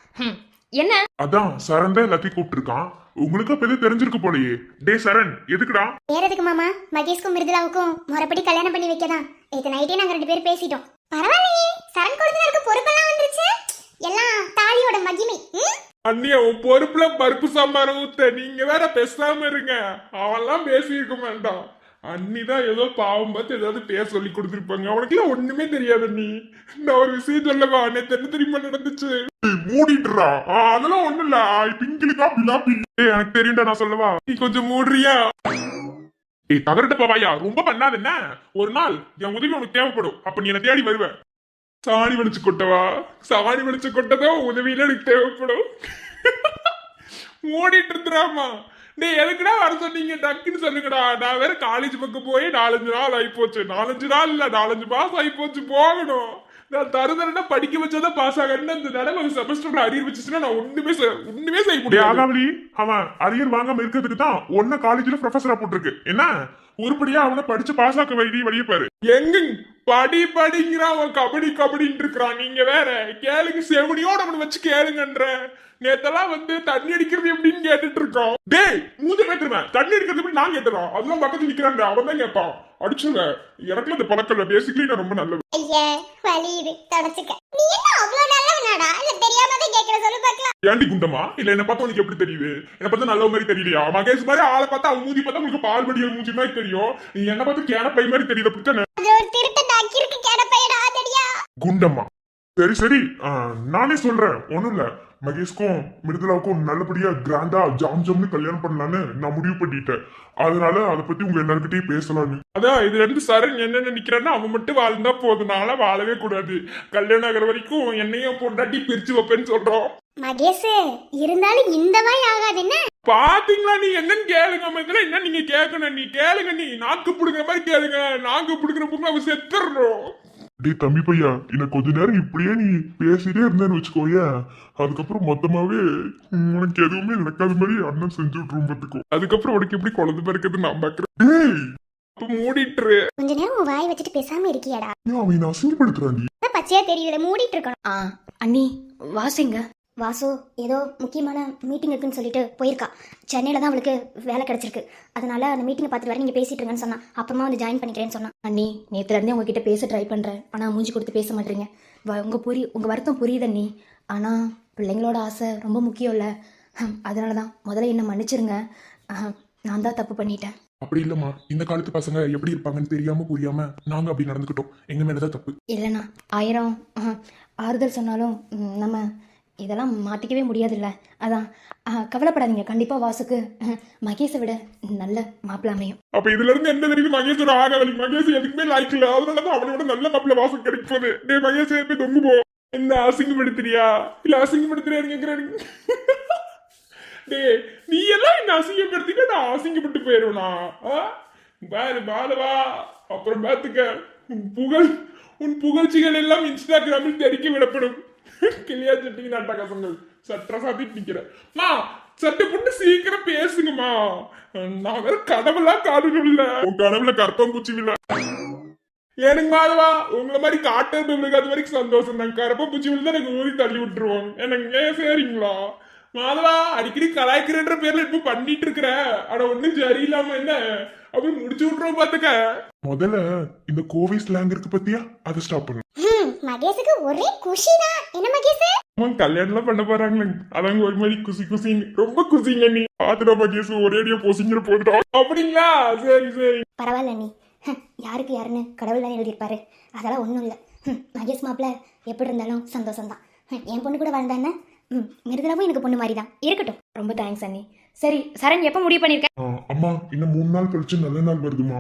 என்ன அதான் சரண் தான் எல்லாத்தையும் கூப்பிட்டு இருக்கான் உங்களுக்கு அப்ப எதுவும் தெரிஞ்சிருக்கு போலயே டேய் சரண் எதுக்குடா வேற எதுக்கு மாமா மகேஷ்க்கும் மிருதுலாவுக்கும் முறைப்படி கல்யாணம் பண்ணி வைக்கதான் இது நைட்டே நாங்க 2 பேரும் பேசிட்டோம் பரவாயில்லையே சரண் கொடுத்தனருக்கு பொறுப்பெல்லாம் வந்துருச்சு எல்லாம் தாலியோட மகிமை அண்ணியா உன் பொறுப்புல பருப்பு சாம்பார் ஊத்த நீங்க வேற பேசாம இருங்க அவெல்லாம் பேசி இருக்க மாட்டான் அண்ணிதான் ஏதோ பாவம் பார்த்து ஏதாவது பேர் சொல்லி கொடுத்துருப்பாங்க அவனுக்குலாம் ஒண்ணுமே தெரியாது நீ நான் ஒரு விஷயம் சொல்லவா நேத்து என்ன தெரியுமா நடந்துச்சு மூடிட்டுறா அதெல்லாம் ஒண்ணு இல்ல பிங்கிலிக்கா பிலாப்பி எனக்கு தெரியும்டா நான் சொல்லவா நீ கொஞ்சம் மூடுறியா ஏய் தகரட்ட பாவாயா ரொம்ப பண்ணாத என்ன ஒரு நாள் என் உதவி உனக்கு தேவைப்படும் அப்ப நீ என்ன தேடி வருவ சாணி வலிச்சு கொட்டவா சாணி வலிச்சு கொட்டதோ உதவியில எனக்கு தேவைப்படும் மூடிட்டு இருந்துடாமா டே எதுக்குடா வர சொன்னீங்க டக்குன்னு சொல்லுங்கடா நான் வேற காலேஜ் பக்கம் போய் 4-5 நாள் ஆயிப்போச்சு 4-5 நாள் இல்ல 4-5 மாசம் ஆயிப்போச்சு போகணும் நான் தருதரனா படிக்க வச்சாதான் பாஸ் ஆகணும் இந்த தடவை ஒரு செமஸ்டர்ல அரியர் வச்சுச்சுன்னா நான் ஒண்ணுமே செய்ய முடியாது ஆகாவலி அவன் அரியர் வாங்காம இருக்கிறதுக்கு தான் ஒன்ன காலேஜ்ல ப்ரொஃபஸரா போட்டிருக்கு என்ன உருப்படியா அவனை படிச்சு பாஸ் ஆக்க வழியே பாரு எங்க படிங்கிறான் அவன் கபடின்னு இருக்கிறான் நீங்க வேற கேளுங்க செவனியோட அவனை வச்சு கேளுங்கன்ற நேத்தெல்லாம் வந்து தண்ணி அடிக்கிறது எப்படின்னு கேட்டுட்டு இருக்கோம் டேய் மூஞ்ச பேத்துருவேன் தண்ணி அடிக்கிறது எப்படி நான் கேட்டுறான் அதெல்லாம் பக்கத்துல நிக்கிறான் அவன் தான் கேட்பான் அடிச்சுங்க எனக்குல இந்த பழக்கம் பேசிக்கலி நான் ரொம்ப நல்லது ஐயா வலியுது தொடச்சுக்க நீ என்ன அவ்வளவு நல்லவனாடா இல்ல தெரியாமதான் கேக்குற சொல்லு பார்க்கலாம் ஏண்டி குண்டமா இல்ல என்ன பார்த்தா உனக்கு எப்படி தெரியுது என்ன பார்த்தா நல்ல மாதிரி தெரியலையா மகேஷ் மாதிரி ஆளை பார்த்தா அவன் மூஞ்சி பார்த்தா உங்களுக்கு பால் படிய மூஞ்சி மாதிரி தெரியும் நீ என்ன பார்த்து கேன பை மாதிரி தெரியுது அப்படித்தானே அது ஒரு திருட்டடா கிறுக்கு கேட பையடா தெரியா குண்டம்மா சரி நானே சொல்றேன் ஒண்ணும் இல்ல மகேஷ்க்கும் மிருதுலாவுக்கும் நல்லபடியா கிராண்டா ஜாம்னு கல்யாணம் பண்ணலான்னு நான் முடிவு பண்ணிட்டேன் அதனால அதை பத்தி உங்க எல்லாருக்கிட்டையும் பேசலாம் நீ அதான் இதுல இருந்து சரண் என்ன நினைக்கிறான்னா அவன் மட்டும் வாழ்ந்தா போதும் நாள வாழவே கூடாது கல்யாணம் ஆகிற வரைக்கும் என்னையும் பொண்டாட்டி பிரிச்சு வைப்பேன்னு சொல்றோம் மகேஷ் இருந்தாலும் இந்த வாய் ஆகாது என்ன பாத்தீங்களா நீ என்னன்னு கேளுங்க இதுல என்ன நீங்க கேட்கணும் நீ கேளுங்க நீ நாக்கு புடுங்கிற மாதிரி கேளுங்க நாக்கு புடுங்கிற புங்க அவன் செத்துறோம் டே தம்பி பையா இன்னும் கொஞ்ச நேரம் இப்படியே நீ பேசிட்டே இருந்தேன்னு வச்சுக்கோய அதுக்கப்புறம் மொத்தமாவே உனக்கு எதுவுமே நடக்காத மாதிரி அண்ணன் செஞ்சு விட்டுரும் பார்த்துக்கோ அதுக்கப்புறம் உனக்கு எப்படி குழந்தை பிறக்குது நான் பாக்குறேன் மூடிட்டுரு கொஞ்ச நேரம் உன் வாய் வச்சுட்டு பேசாம இருக்கியாடா அவன் அசிங்கப்படுத்துறாண்டி பச்சையா தெரியல மூடிட்டு இருக்கணும் அண்ணி வாசிங்க வாசு ஏதோ முக்கியமான மீட்டிங் இருக்குன்னு சொல்லிட்டு போயிருக்கா சென்னையில தான் அவளுக்கு வேலை கிடைச்சிருக்கு அதனால அந்த மீட்டிங்கை பார்த்துட்டு வர நீங்க பேசிட்டு இருங்கன்னு சொன்னா அப்புறமா வந்து ஜாயின் பண்ணிக்கிறேன்னு சொன்னா அண்ணி நேத்துல இருந்தே உங்ககிட்ட பேச ட்ரை பண்றேன் ஆனா மூஞ்சி கொடுத்து பேச மாட்டீங்க உங்க வருத்தம் புரியுது அண்ணி ஆனா பிள்ளைங்களோட ஆசை ரொம்ப முக்கியம்ல அதனாலதான் முதல்ல என்ன மன்னிச்சிருங்க நான் தான் தப்பு பண்ணிட்டேன் அப்படி இல்லம்மா இந்த காலத்து பசங்க எப்படி இருப்பாங்கன்னு தெரியாம புரியாம நாங்க அப்படி நடந்துக்கிட்டோம் எங்க மேலதான் தப்பு இல்லைண்ணா 1000 ஆறுதல் சொன்னாலும் நம்ம இதெல்லாம் மாற்றிக்கவே முடியாதுல்ல அதான் கவலைப்படாதீங்க கண்டிப்பாக வாசுக்கு மகேஷை விட நல்ல மாப்பிள்ளை அமையும் அப்ப இதுல இருந்து என்ன தெரியுது மகேஷோட ஆகவலி மகேஷ் எதுக்குமே லாய்க்கு இல்ல அதனாலதான் அவனோட நல்ல மாப்பிள்ள வாசம் கிடைக்க போகுது டே மகேஷ் போய் தொங்கு போ என்ன அசிங்கப்படுத்துறியா இல்ல அசிங்கப்படுத்துறியான்னு கேக்குறாரு டே நீ எல்லாம் என்ன அசிங்கப்படுத்திட்டு நான் அசிங்கப்பட்டு போயிருவனா பாலவா அப்புறம் பாத்துக்க உன் புகழ்ச்சிகள் எல்லாம் இன்ஸ்டாகிராமில் தெரிக்க விடப்படும் கிளியா சட்டிங்க நாட்டகாசங்கள் சட்ட சாத்திட்டு நிக்கிறேன் சட்டை போட்டு சீக்கிரம் பேசுங்கம்மா நான் வேற கனவுலாம் காணல உன் கனவுல கற்பம் பூச்சி விழா எனக்கு மாதவா உங்களை மாதிரி காட்டு அது வரைக்கும் சந்தோஷம் தான் கருப்ப பூச்சி விழுந்தா எனக்கு ஊதி தள்ளி விட்டுருவோம் எனக்கு சரிங்களா மாதவா அடிக்கடி கலாய்க்கிறன்ற பேர்ல இப்ப பண்ணிட்டு இருக்கிற ஆனா ஒண்ணும் சரியில்லாம என்ன அப்படி முடிச்சு விட்டுருவோம் பாத்துக்க முதல்ல இந்த கோவை ஸ்லாங் இருக்கு பத்தியா அதை ஸ்டாப் பண்ணு மகேஷுக்கு ஒரே குஷிதான் என்ன மகேஷ் அவன் கல்யாணம் பண்ண போறாங்களே அதாங்க ஒரு மாதிரி குசிங்க ரொம்ப குசிங்க நீ பாத்துடா மகேஷ் ஒரேடியா போசிங்கிற போதுடா அப்படிங்களா சரி பரவாயில்ல நீ யாருக்கு யாருன்னு கடவுள் தான் எழுதியிருப்பாரு அதெல்லாம் ஒன்றும் இல்லை மகேஷ் மாப்பிள்ள எப்படி இருந்தாலும் சந்தோஷம் தான் என் பொண்ணு கூட வாழ்ந்தானே மிருதுலாவும் எனக்கு பொண்ணு மாதிரி தான் இருக்கட்டும் ரொம்ப தேங்க்ஸ் அண்ணி சரி சரண் எப்போ முடிவு பண்ணியிருக்க? அம்மா இன்னும் 3 நாள் கழிச்சு நல்ல நாள் வருதுமா.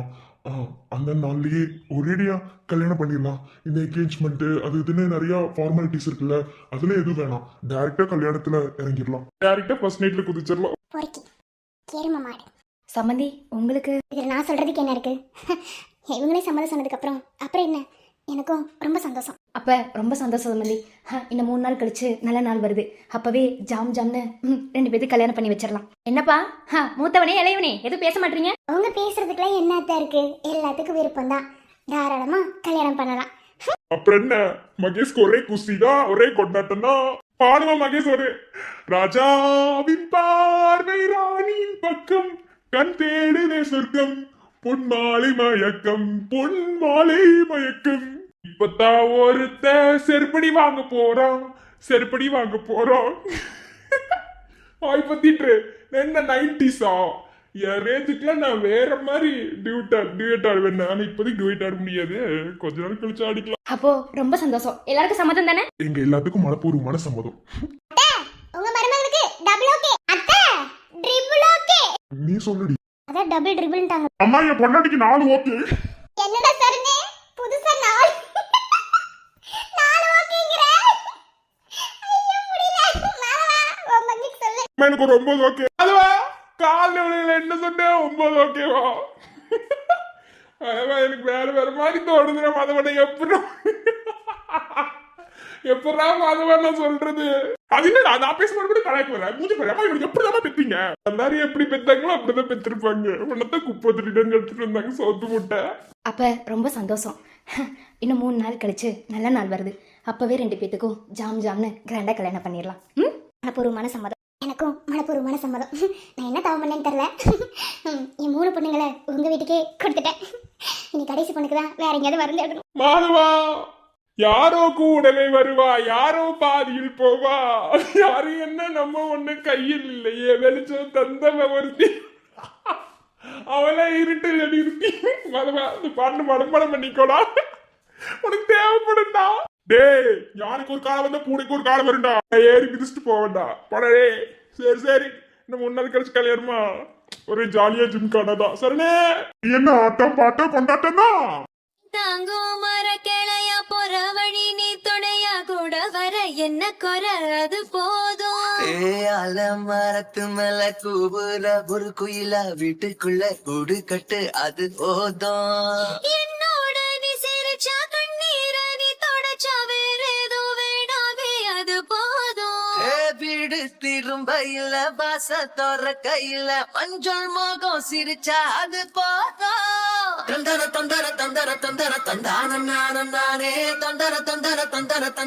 அந்த நாள்லயே ஒரேடியா கல்யாணம் பண்ணிடலாம். இந்த என்கேஜ்மெண்ட் அது இதுன்னு நிறைய ஃபார்மாலிட்டிஸ் இருக்குல்ல, அதுல எதுவும் வேணாம். டைரக்டா கல்யாணத்துல இறங்கிடலாம். டைரக்டா ஃபர்ஸ்ட் நைட்ல குதிச்சிடலாம். பொறுக்கி கேரும மாடு. சம்மந்தி உங்களுக்கு இதில் நான் சொல்றதுக்கு என்ன இருக்கு? இவங்களே சம்மதம் சொன்னதுக்கு அப்புறம் என்ன, எனக்கும் ரொம்ப சந்தோஷம். அப்போ ரொம்ப சந்தோஷம் சம்மந்தி. இன்னும் 3 நாள் கழிச்சு நல்ல நாள் வருது. அப்பவே ஜாம் ஜாம்னு 2 பேருக்கு கல்யாணம் பண்ணி வச்சிடலாம். என்னப்பா மூத்தவனே இளையவனே எதுவும் பேச மாட்டீங்க? அவங்க பேசுறதுக்குலாம் என்னத்தான் இருக்கு, எல்லாத்துக்கும் விருப்பம் தான். தாராளமா கல்யாணம் பண்ணலாம். அப்புறம் என்ன, மகேஷ்க்கு ஒரே குஸ்திதான், ஒரே கொண்டாட்டம் தான். பாடுவா மகேஷ் ஒரு ராஜாவின் பார்வை ராணியின் பக்கம், கண் தேடுதே சொர்க்கம், பொன்மாலை மயக்கம், பொன்மாலை மயக்கம். இப்பதான் ஒருத்த செருப்படி வாங்க போறான், செருப்படி வாங்க போறான். வாய் பத்திட்டு என்ன 90s என் ரேஞ்சுக்குலாம் நான் வேற மாதிரி டியூட் ஆடுவேன். நான் இப்போதைக்கு டியூட் ஆட முடியாது, கொஞ்ச நாள் கழிச்சு ஆடிக்கலாம். அப்போ ரொம்ப சந்தோஷம். எல்லாருக்கும் சம்மதம் தானே? எங்க எல்லாத்துக்கும் மனப்பூர்வமான சம்மதம். உங்க மருமகளுக்கு டபுள் ஓகே அத்தை, ட்ரிபிள் ஓகே. நீ சொல்லுடி. அத டபுள் ட்ரிபிள்ன்றாங்க. அம்மா என் பொண்டாட்டிக்கு 4 ஓகே. என்னடா சரணே புதுசா 4 ஓகேங்கற? ஐயோ முடியல. மாமா உன் மன்னிக்கு சொல்லு. எனக்கு ஒரு 9 ஓகே. அதுவா காலைல என்ன சொன்னேன், 9 ஓகேவா? அதவா எனக்கு வேற மாதிரி தோணுது. மதவனை எப்படா மதவன சொல்றது? அது என்ன நான் பேசும்போது கூட கலாய்க்கு வரேன். மூஞ்சி பாரு, அம்மா இவனுக்கு எப்படிதான் பெத்தீங்க? எல்லாரும் எப்படி பெத்தாங்களோ அப்படிதான் பெற்றிருப்பாங்க. உன்னதான் குப்பை திருடன் எடுத்துட்டு வந்தாங்க சோத்து முட்டை. அப்போ ரொம்ப சந்தோஷம். இன்னும் 3 நாள் கழிச்சு நல்ல நாள் வருது. அப்பவே 2 பேத்துக்கும் ஜாம் ஜாம்னு கிராண்டா கல்யாணம் பண்ணிடலாம். மனப்பூர்வமான சம்மதம். எனக்கும் மனப்பூர்வமான சம்மதம். நான் என்ன தவம் பண்ணேன்னு தெரியல. என் 3 பொண்ணுங்களை உங்க வீட்டுக்கே கொடுத்துட்டேன். இனி கடைசி பொண்ணுக்கு தான் வேற எங்கேயாவது மருந்து எடுக்கணும். மாதவா யாரோ கூடவே வருவா, யாரோ பாதியில் போவா, யாரும் என்ன நம்ம ஒண்ணு கையில் இல்லையே, வெளிச்சம் தந்தவ ஒருத்தி, அவளை இருட்டில் நிறுத்தி. மாதவா இந்த பாட்டு மனப்பாடம் பண்ணிக்கோடா, உனக்கு தேவைப்படுண்டா. டேய் யாருக்கு ஒரு காலம் வந்தா பூனைக்கு ஒரு காலம் வருண்டா. ஏறி மிதிச்சுட்டு போவேண்டா படே. சரி இந்த 3 நாள் கழிச்சு கல்யாணமா ஒரு ஜாலியா ஜிம் காணாதான். சரிண்ணே என்ன ஆட்டம் பாட்டம் கொண்டாட்டம் தான். தாங்கோ மர கிளைய போற வழி நீ துணையா கூட வர என்ன குறை அது போதும். அலமரத்து மேல கூபுர ஒரு குயில வீட்டுக்குள்ள கூடு கட்டு அது போதும். என்னோட நீ சிரிச்சா கண்ணீர நீ தொடச்சா வேற ஏதோ வேணாமே அது போதும். வீடு திரும்ப இல்ல பாச தோற கையில மஞ்சள் மோகம் சிரிச்சா அது போதும். தந்தர தந்தர தந்தர தந்தர தந்தான நானே தந்தர தந்தர தந்தர தந்தர